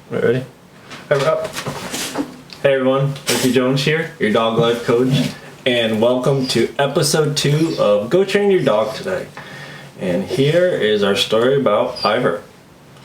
Ready? Up. Hey everyone, Ricky Jones here, your dog life coach, and welcome to episode 2 of Go Train Your Dog Today. And here is our story about Iver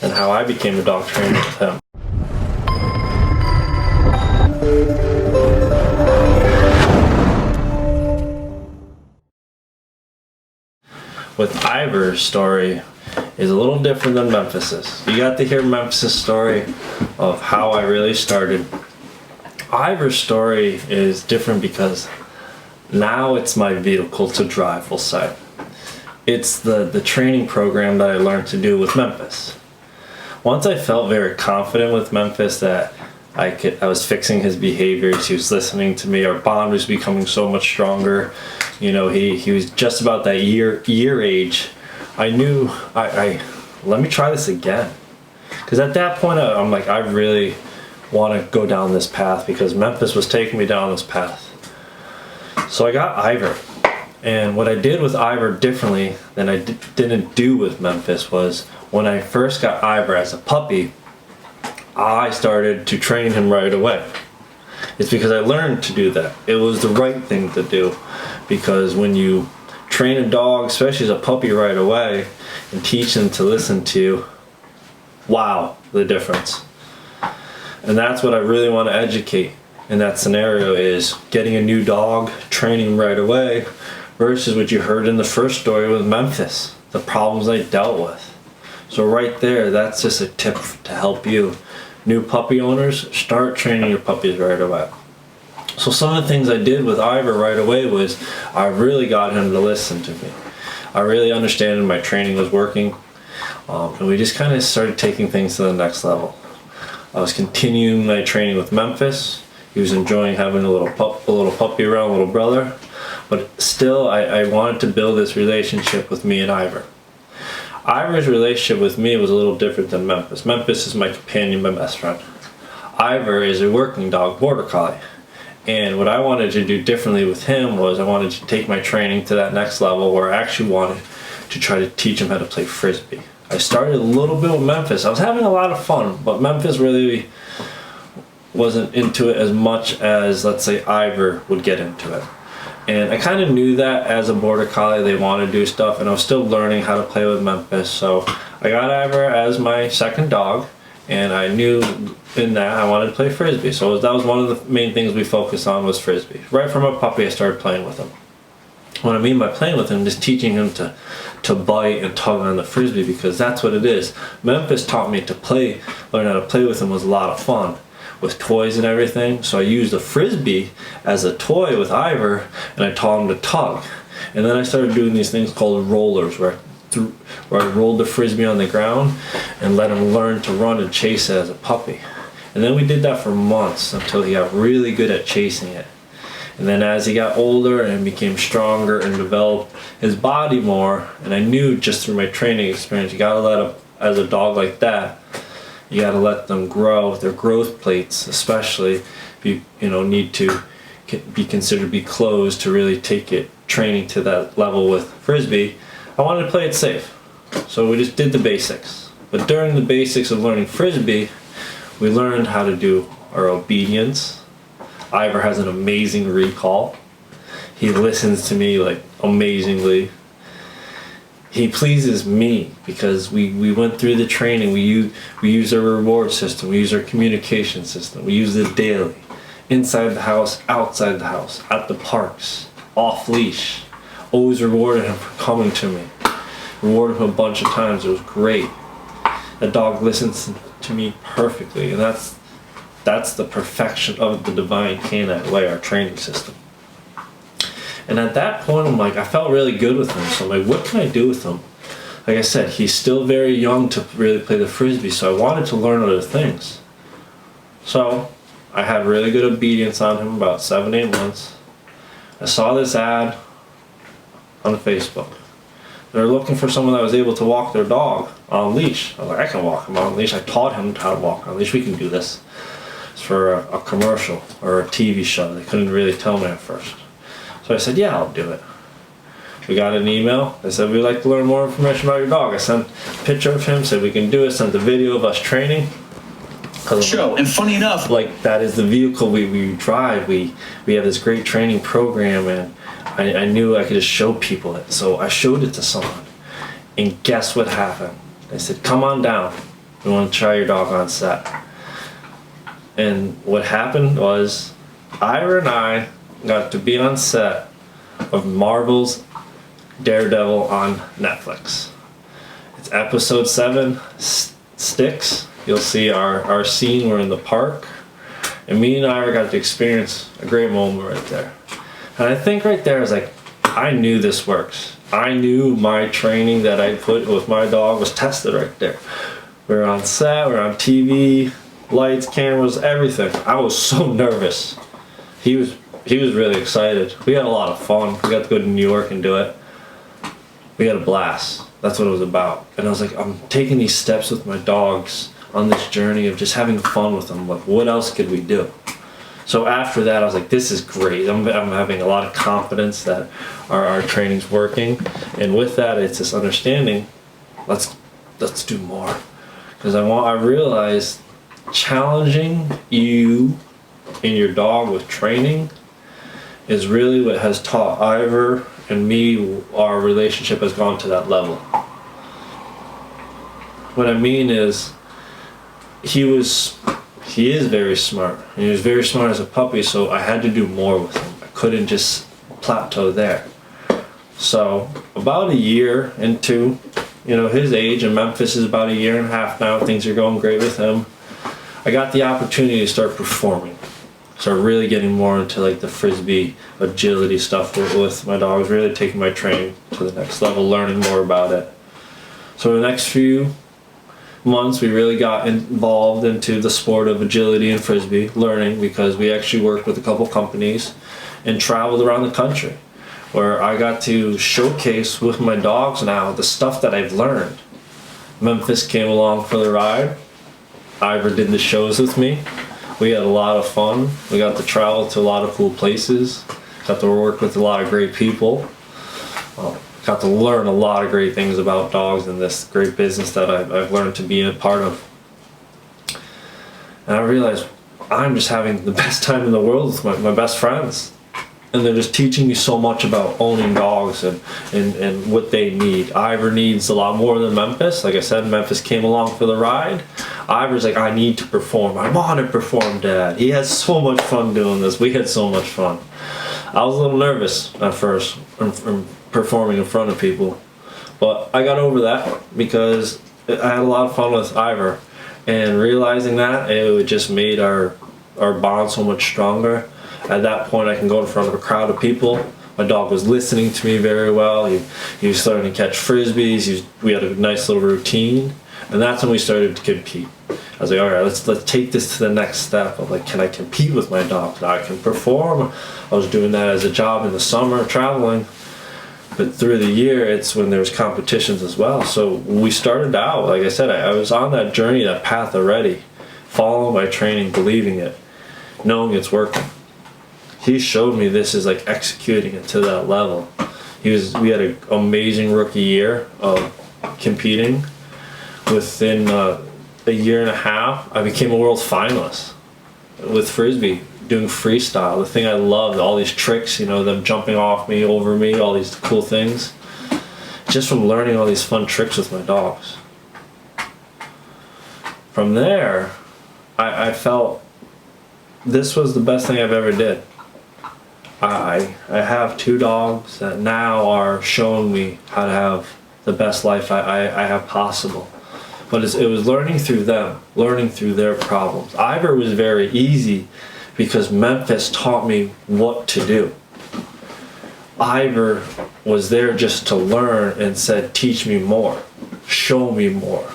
and how I became a dog trainer with him. With Iver's story is a little different than Memphis's. You got to hear Memphis's story of how I really started. Iver's story is different because now it's my vehicle to drive, we'll say. It's the training program that I learned to do with Memphis. Once I felt very confident with Memphis that I was fixing his behaviors, he was listening to me, our bond was becoming so much stronger. You know, he was just about that year age. I knew, let me try this again. Because at that point, I'm like, I really want to go down this path because Memphis was taking me down this path. So I got Iver. And what I did with Iver differently than I didn't do with Memphis was when I first got Iver as a puppy, I started to train him right away. It's because I learned to do that. It was the right thing to do, because when you train a dog, especially as a puppy, right away and teach them to listen to you, wow, the difference. And that's what I really want to educate in that scenario, is getting a new dog, training right away, versus what you heard in the first story with Memphis, the problems I dealt with. So right there, that's just a tip to help you. New puppy owners, start training your puppies right away. So some of the things I did with Iver right away was I really got him to listen to me. I really understood my training was working, and we just kind of started taking things to the next level. I was continuing my training with Memphis. He was enjoying having a little puppy around, little brother, but still I wanted to build this relationship with me and Iver. Iver's relationship with me was a little different than Memphis. Memphis is my companion, my best friend. Iver is a working dog, border collie. And what I wanted to do differently with him was I wanted to take my training to that next level, where I actually wanted to try to teach him how to play Frisbee. I started a little bit with Memphis. I was having a lot of fun, but Memphis really wasn't into it as much as, let's say, Iver would get into it. And I kind of knew that as a border collie they want to do stuff, and I was still learning how to play with Memphis. So I got Iver as my second dog, and I knew in that I wanted to play Frisbee. So that was one of the main things we focused on, was Frisbee. Right from a puppy I started playing with him. What I mean by playing with him is teaching him to bite and tug on the Frisbee, because that's what it is. Memphis taught me to learn how to play with him was a lot of fun, with toys and everything. So I used the Frisbee as a toy with Iver, and I taught him to tug. And then I started doing these things called rollers, where I rolled the Frisbee on the ground and let him learn to run and chase it as a puppy. And then we did that for months until he got really good at chasing it. And then as he got older and became stronger and developed his body more, and I knew just through my training experience, you gotta let him, as a dog like that, you gotta let them grow. Their growth plates, especially, need to be considered to be closed to really take it training to that level with Frisbee. I wanted to play it safe, so we just did the basics. But during the basics of learning Frisbee, we learned how to do our obedience. Iver has an amazing recall. He listens to me like amazingly. He pleases me because we went through the training. We use our reward system. We use our communication system. We use it daily, inside the house, outside the house, at the parks, off leash. Always rewarded him for coming to me. Rewarded him a bunch of times. It was great. The dog listens to me perfectly, and that's the perfection of the Divine Canine way, our training system. And at that point, I'm like, I felt really good with him. So I'm like, what can I do with him? Like I said, he's still very young to really play the Frisbee, so I wanted to learn other things. So I had really good obedience on him about 7-8 months. I saw this ad on Facebook. They were looking for someone that was able to walk their dog on a leash. I was like, I can walk him on a leash. I taught him how to walk on a leash. We can do this. It's for a commercial or a TV show. They couldn't really tell me at first. So I said, yeah, I'll do it. We got an email. They said, we'd like to learn more information about your dog. I sent a picture of him, said we can do it, sent a video of us training. show. And funny enough, like that is the vehicle we drive. We have this great training program, and I knew I could just show people it. So I showed it to someone, and guess what happened? They said, "Come on down. We want to try your dog on set." And what happened was, Ira and I got to be on set of Marvel's Daredevil on Netflix. It's episode 7, Sticks. You'll see our scene, we're in the park, and me and Iver got to experience a great moment right there. And I think right there is like, I knew this works. I knew my training that I put with my dog was tested right there. We were on set, we were on TV, lights, cameras, everything. I was so nervous. He was really excited. We had a lot of fun. We got to go to New York and do it. We had a blast. That's what it was about. And I was like, I'm taking these steps with my dogs on this journey of just having fun with them. Like, what else could we do? So after that, I was like, this is great. I'm having a lot of confidence that our training's working. And with that, it's this understanding, let's do more. Because I realized challenging you and your dog with training is really what has taught Iver and me, our relationship has gone to that level. What I mean is, he is very smart. He was very smart as a puppy, so I had to do more with him. I couldn't just plateau there. So about a year into, his age, and Memphis is about a year and a half now, things are going great with him. I got the opportunity to start performing. Start really getting more into like the Frisbee agility stuff with my dogs, really taking my training to the next level, learning more about it. So the next few months, we really got involved into the sport of agility and Frisbee, learning, because we actually worked with a couple companies and traveled around the country, where I got to showcase with my dogs now the stuff that I've learned. Memphis came along for the ride. Iver did the shows with me. We had a lot of fun. We got to travel to a lot of cool places. Got to work with a lot of great people. Got to learn a lot of great things about dogs in this great business that I've learned to be a part of. And I realized I'm just having the best time in the world with my best friends. And they're just teaching me so much about owning dogs and what they need. Iver needs a lot more than Memphis. Like I said, Memphis came along for the ride. Iver's like, I need to perform. I want to perform, Dad. He has so much fun doing this. We had so much fun. I was a little nervous at first from performing in front of people. But I got over that because I had a lot of fun with Iver. And realizing that, it just made our bond so much stronger. At that point, I can go in front of a crowd of people. My dog was listening to me very well. He was starting to catch Frisbees. We had a nice little routine. And that's when we started to compete. I was like, all right, let's take this to the next step of like, can I compete with my dog? I can perform. I was doing that as a job in the summer, traveling. But through the year, it's when there was competitions as well. So we started out, like I said, I was on that journey, that path already, following my training, believing it, knowing it's working. He showed me this is like executing it to that level. We had an amazing rookie year of competing. Within a year and a half, I became a world finalist with Frisbee, doing freestyle. The thing I loved, all these tricks, them jumping off me, over me, all these cool things. Just from learning all these fun tricks with my dogs. From there, I felt this was the best thing I've ever did. I have 2 dogs that now are showing me how to have the best life I have possible. But it was learning through them, learning through their problems. Iver was very easy because Memphis taught me what to do. Iver was there just to learn and said, teach me more, show me more.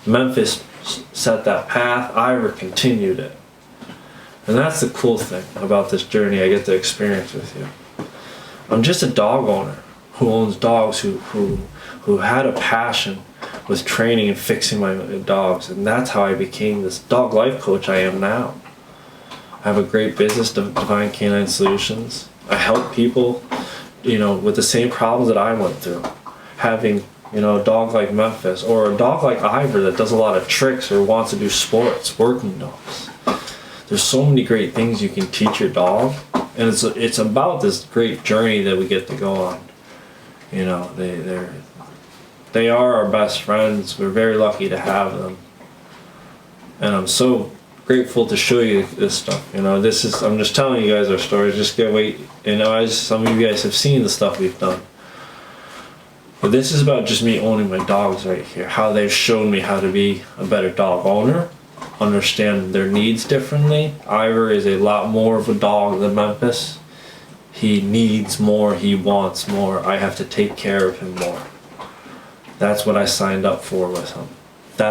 Memphis set that path, Iver continued it. And that's the cool thing about this journey I get to experience with you. I'm just a dog owner who owns dogs, who had a passion with training and fixing my dogs, and that's how I became this dog life coach I am now. I have a great business, Divine Canine Solutions. I help people, with the same problems that I went through. Having You know, a dog like Memphis, or a dog like Iver that does a lot of tricks or wants to do sports, working dogs. There's so many great things you can teach your dog, and it's about this great journey that we get to go on. You know, they are our best friends. We're very lucky to have them, and I'm so grateful to show you this stuff. You know, I'm just telling you guys our stories. Just get wait. You know, as some of you guys have seen the stuff we've done. But this is about just me owning my dogs right here. How they've shown me how to be a better dog owner, understand their needs differently. Iver is a lot more of a dog than Memphis. He needs more, he wants more. I have to take care of him more. That's what I signed up for with him.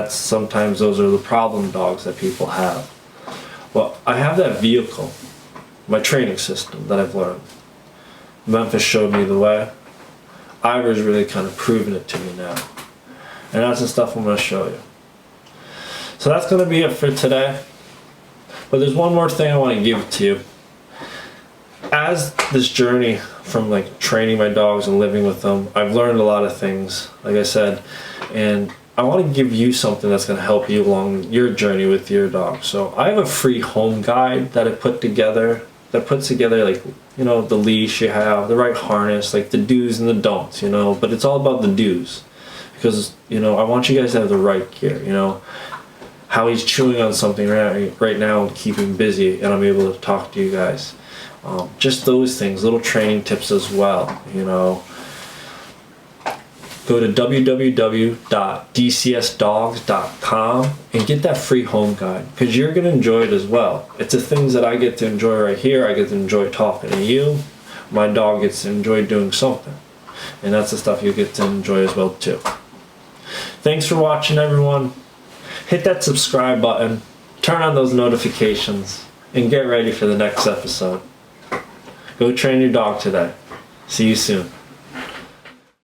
Sometimes those are the problem dogs that people have. Well, I have that vehicle, my training system that I've learned. Memphis showed me the way. Iver's really kind of proven it to me now. And that's the stuff I'm going to show you. So that's going to be it for today. But there's one more thing I want to give to you. As this journey from like training my dogs and living with them, I've learned a lot of things, like I said, and I want to give you something that's going to help you along your journey with your dog. So I have a free home guide that I put together that puts together, like, you know, the leash you have, the right harness, like the do's and the don'ts, you know, but it's all about the do's, because, you know, I want you guys to have the right gear, you know, how he's chewing on something right now and keep him busy, and I'm able to talk to you guys. Just those things, little training tips as well, you know. Go to www.dcsdogs.com and get that free home guide, because you're going to enjoy it as well. It's the things that I get to enjoy right here. I get to enjoy talking to you. My dog gets to enjoy doing something. And that's the stuff you get to enjoy as well too. Thanks for watching, everyone. Hit that subscribe button, turn on those notifications, and get ready for the next episode. Go train your dog today. See you soon.